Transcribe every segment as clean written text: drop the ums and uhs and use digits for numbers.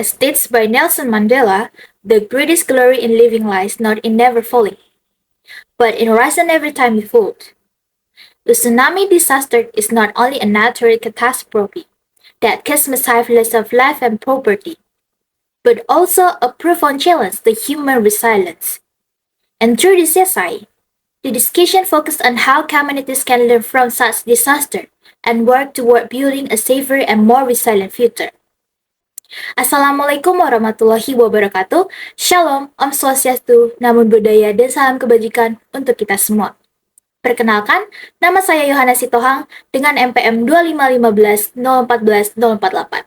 States by Nelson Mandela, the greatest glory in living lies not in never falling, but in rising every time you fall. The tsunami disaster is not only a natural catastrophe that kills massive of life and property, but also a profound challenge to human resilience. And through this essay, the discussion focused on how communities can learn from such disaster and work toward building a safer and more resilient future. Assalamualaikum warahmatullahi wabarakatuh. Shalom, Om Swastiastu, Namo Buddhaya, dan salam kebajikan untuk kita semua. Perkenalkan, nama saya Yohana Sitohang dengan MPM 2515 014 048.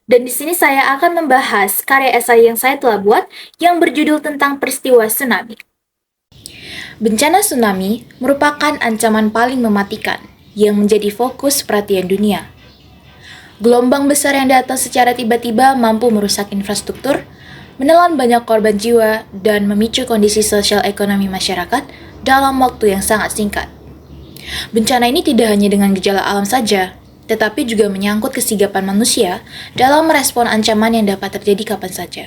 Dan di sini saya akan membahas karya esai yang saya telah buat yang berjudul tentang peristiwa tsunami. Bencana tsunami merupakan ancaman paling mematikan yang menjadi fokus perhatian dunia. Gelombang besar yang datang secara tiba-tiba mampu merusak infrastruktur, menelan banyak korban jiwa, dan memicu kondisi sosial ekonomi masyarakat dalam waktu yang sangat singkat. Bencana ini tidak hanya dengan gejala alam saja, tetapi juga menyangkut kesigapan manusia dalam merespon ancaman yang dapat terjadi kapan saja.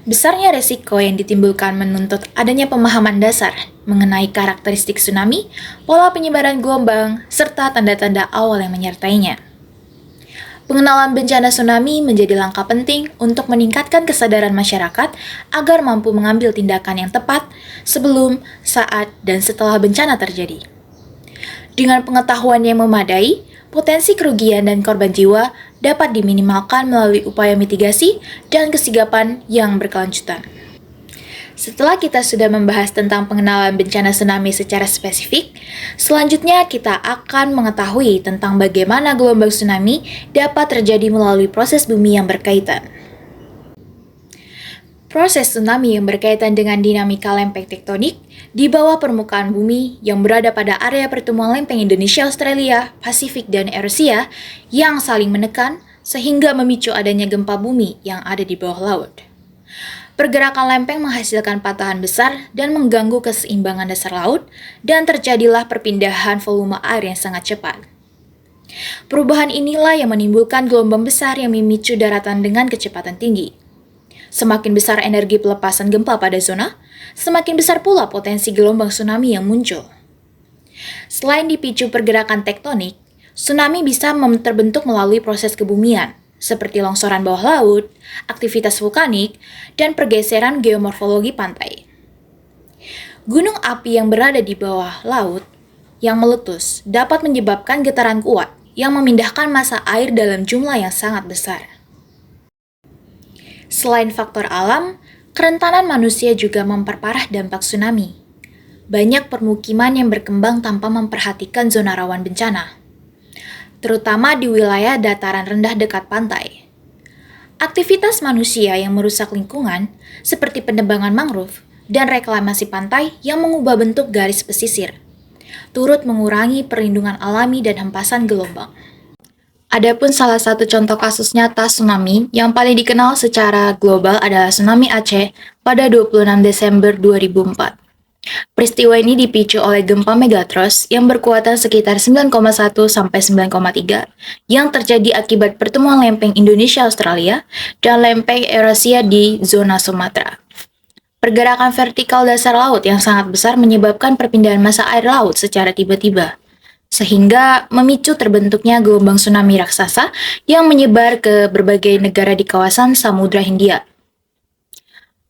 Besarnya resiko yang ditimbulkan menuntut adanya pemahaman dasar mengenai karakteristik tsunami, pola penyebaran gelombang, serta tanda-tanda awal yang menyertainya. Pengenalan bencana tsunami menjadi langkah penting untuk meningkatkan kesadaran masyarakat agar mampu mengambil tindakan yang tepat sebelum, saat, dan setelah bencana terjadi. Dengan pengetahuan yang memadai, potensi kerugian dan korban jiwa dapat diminimalkan melalui upaya mitigasi dan kesigapan yang berkelanjutan. Setelah kita sudah membahas tentang pengenalan bencana tsunami secara spesifik, selanjutnya kita akan mengetahui tentang bagaimana gelombang tsunami dapat terjadi melalui proses bumi yang berkaitan. Proses tsunami yang berkaitan dengan dinamika lempeng tektonik di bawah permukaan bumi yang berada pada area pertemuan lempeng Indonesia, Australia, Pasifik, dan Eurasia yang saling menekan sehingga memicu adanya gempa bumi yang ada di bawah laut. Pergerakan lempeng menghasilkan patahan besar dan mengganggu keseimbangan dasar laut, dan terjadilah perpindahan volume air yang sangat cepat. Perubahan inilah yang menimbulkan gelombang besar yang memicu daratan dengan kecepatan tinggi. Semakin besar energi pelepasan gempa pada zona, semakin besar pula potensi gelombang tsunami yang muncul. Selain dipicu pergerakan tektonik, tsunami bisa terbentuk melalui proses kebumian, seperti longsoran bawah laut, aktivitas vulkanik, dan pergeseran geomorfologi pantai. Gunung api yang berada di bawah laut yang meletus dapat menyebabkan getaran kuat yang memindahkan massa air dalam jumlah yang sangat besar. Selain faktor alam, kerentanan manusia juga memperparah dampak tsunami. Banyak permukiman yang berkembang tanpa memperhatikan zona rawan bencana, terutama di wilayah dataran rendah dekat pantai. Aktivitas manusia yang merusak lingkungan, seperti penebangan mangrove dan reklamasi pantai yang mengubah bentuk garis pesisir, turut mengurangi perlindungan alami dan hempasan gelombang. Adapun salah satu contoh kasus nyata tsunami yang paling dikenal secara global adalah tsunami Aceh pada 26 Desember 2004. Peristiwa ini dipicu oleh gempa Megatros yang berkekuatan sekitar 9,1 sampai 9,3 yang terjadi akibat pertemuan lempeng Indonesia-Australia dan lempeng Eurasia di zona Sumatera. Pergerakan vertikal dasar laut yang sangat besar menyebabkan perpindahan massa air laut secara tiba-tiba, sehingga memicu terbentuknya gelombang tsunami raksasa yang menyebar ke berbagai negara di kawasan Samudra Hindia.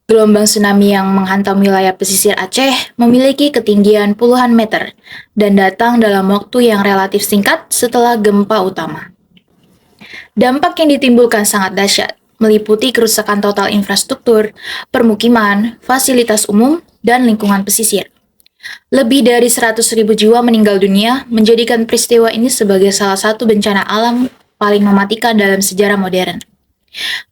Gelombang tsunami yang menghantam wilayah pesisir Aceh memiliki ketinggian puluhan meter dan datang dalam waktu yang relatif singkat setelah gempa utama. Dampak yang ditimbulkan sangat dahsyat, meliputi kerusakan total infrastruktur, permukiman, fasilitas umum, dan lingkungan pesisir. Lebih dari 100.000 jiwa meninggal dunia, menjadikan peristiwa ini sebagai salah satu bencana alam paling mematikan dalam sejarah modern.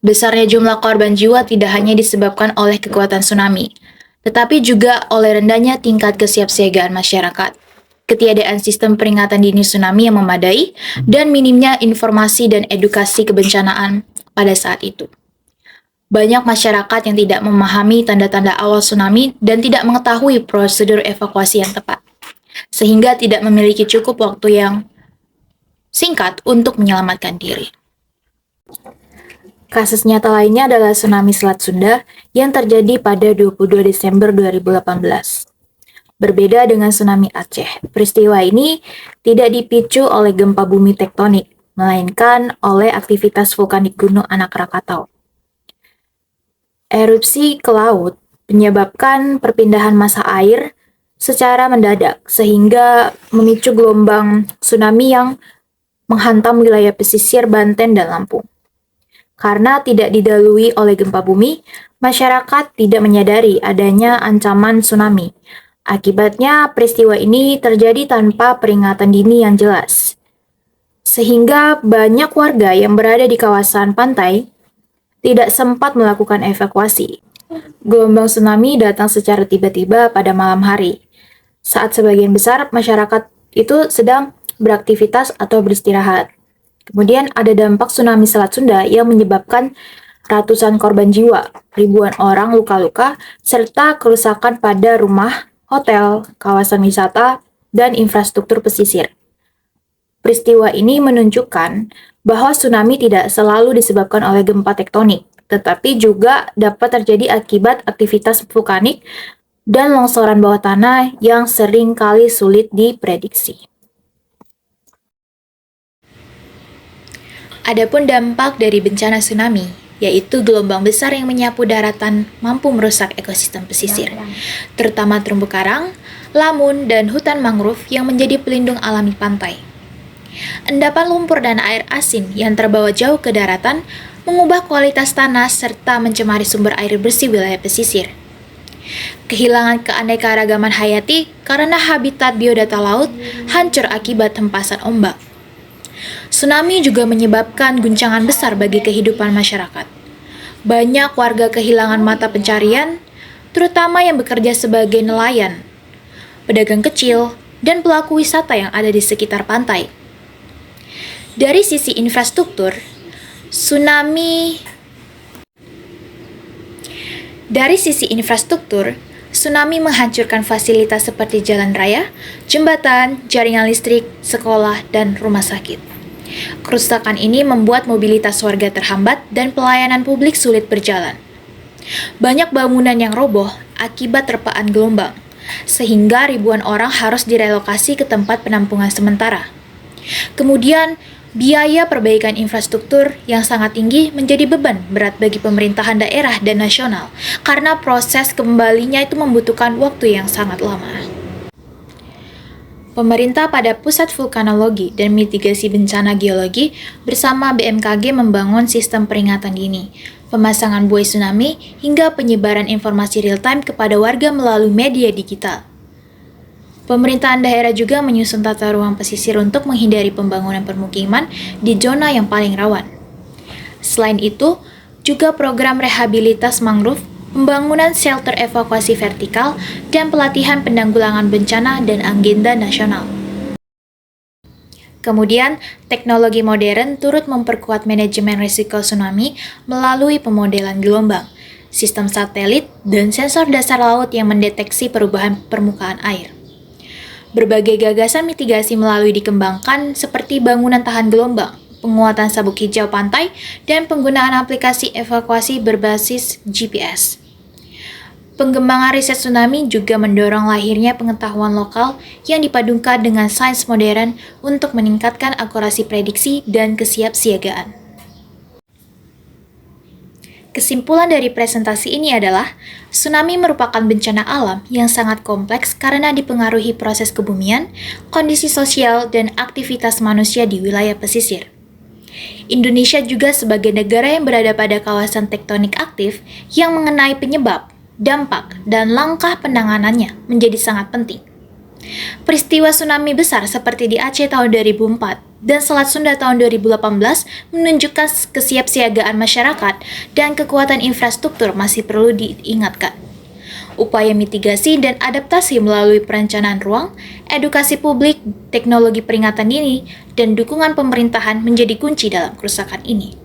Besarnya jumlah korban jiwa tidak hanya disebabkan oleh kekuatan tsunami, tetapi juga oleh rendahnya tingkat kesiapsiagaan masyarakat, ketiadaan sistem peringatan dini tsunami yang memadai, dan minimnya informasi dan edukasi kebencanaan pada saat itu. Banyak masyarakat yang tidak memahami tanda-tanda awal tsunami dan tidak mengetahui prosedur evakuasi yang tepat, sehingga tidak memiliki cukup waktu yang singkat untuk menyelamatkan diri. Kasus nyata lainnya adalah tsunami Selat Sunda yang terjadi pada 22 Desember 2018. Berbeda dengan tsunami Aceh, peristiwa ini tidak dipicu oleh gempa bumi tektonik, melainkan oleh aktivitas vulkanik Gunung Anak Rakatau. Erupsi ke laut menyebabkan perpindahan massa air secara mendadak, sehingga memicu gelombang tsunami yang menghantam wilayah pesisir Banten dan Lampung. Karena tidak didahului oleh gempa bumi, masyarakat tidak menyadari adanya ancaman tsunami. Akibatnya, peristiwa ini terjadi tanpa peringatan dini yang jelas. Sehingga banyak warga yang berada di kawasan pantai tidak sempat melakukan evakuasi. Gelombang tsunami datang secara tiba-tiba pada malam hari, saat sebagian besar masyarakat itu sedang beraktivitas atau beristirahat. Kemudian ada dampak tsunami Selat Sunda yang menyebabkan ratusan korban jiwa, ribuan orang luka-luka, serta kerusakan pada rumah, hotel, kawasan wisata, dan infrastruktur pesisir. Peristiwa ini menunjukkan bahwa tsunami tidak selalu disebabkan oleh gempa tektonik, tetapi juga dapat terjadi akibat aktivitas vulkanik dan longsoran bawah tanah yang sering kali sulit diprediksi. Adapun dampak dari bencana tsunami, yaitu gelombang besar yang menyapu daratan mampu merusak ekosistem pesisir, terutama terumbu karang, lamun, dan hutan mangrove yang menjadi pelindung alami pantai. Endapan lumpur dan air asin yang terbawa jauh ke daratan mengubah kualitas tanah serta mencemari sumber air bersih wilayah pesisir. Kehilangan keanekaragaman hayati karena habitat biodata laut hancur akibat hempasan ombak. Tsunami juga menyebabkan guncangan besar bagi kehidupan masyarakat. Banyak warga kehilangan mata pencarian, terutama yang bekerja sebagai nelayan, pedagang kecil, dan pelaku wisata yang ada di sekitar pantai. Dari sisi infrastruktur, tsunami menghancurkan fasilitas seperti jalan raya, jembatan, jaringan listrik, sekolah, dan rumah sakit. Kerusakan ini membuat mobilitas warga terhambat dan pelayanan publik sulit berjalan. Banyak bangunan yang roboh akibat terpaan gelombang, sehingga ribuan orang harus direlokasi ke tempat penampungan sementara. Kemudian, biaya perbaikan infrastruktur yang sangat tinggi menjadi beban berat bagi pemerintahan daerah dan nasional, karena proses kembalinya itu membutuhkan waktu yang sangat lama. Pemerintah pada Pusat Vulkanologi dan Mitigasi Bencana Geologi bersama BMKG membangun sistem peringatan dini, pemasangan buoy tsunami, hingga penyebaran informasi real-time kepada warga melalui media digital. Pemerintahan daerah juga menyusun tata ruang pesisir untuk menghindari pembangunan permukiman di zona yang paling rawan. Selain itu, juga program rehabilitas mangrove, pembangunan shelter evakuasi vertikal, dan pelatihan penanggulangan bencana dan agenda nasional. Kemudian, teknologi modern turut memperkuat manajemen risiko tsunami melalui pemodelan gelombang, sistem satelit, dan sensor dasar laut yang mendeteksi perubahan permukaan air. Berbagai gagasan mitigasi melalui dikembangkan seperti bangunan tahan gelombang, penguatan sabuk hijau pantai, dan penggunaan aplikasi evakuasi berbasis GPS. Pengembangan riset tsunami juga mendorong lahirnya pengetahuan lokal yang dipadukan dengan sains modern untuk meningkatkan akurasi prediksi dan kesiapsiagaan. Kesimpulan dari presentasi ini adalah, tsunami merupakan bencana alam yang sangat kompleks karena dipengaruhi proses kebumian, kondisi sosial, dan aktivitas manusia di wilayah pesisir. Indonesia juga sebagai negara yang berada pada kawasan tektonik aktif yang mengenai penyebab, dampak, dan langkah penanganannya menjadi sangat penting. Peristiwa tsunami besar seperti di Aceh tahun 2004 dan Selat Sunda tahun 2018 menunjukkan kesiapsiagaan masyarakat dan kekuatan infrastruktur masih perlu diingatkan. Upaya mitigasi dan adaptasi melalui perencanaan ruang, edukasi publik, teknologi peringatan dini, dan dukungan pemerintahan menjadi kunci dalam kerusakan ini.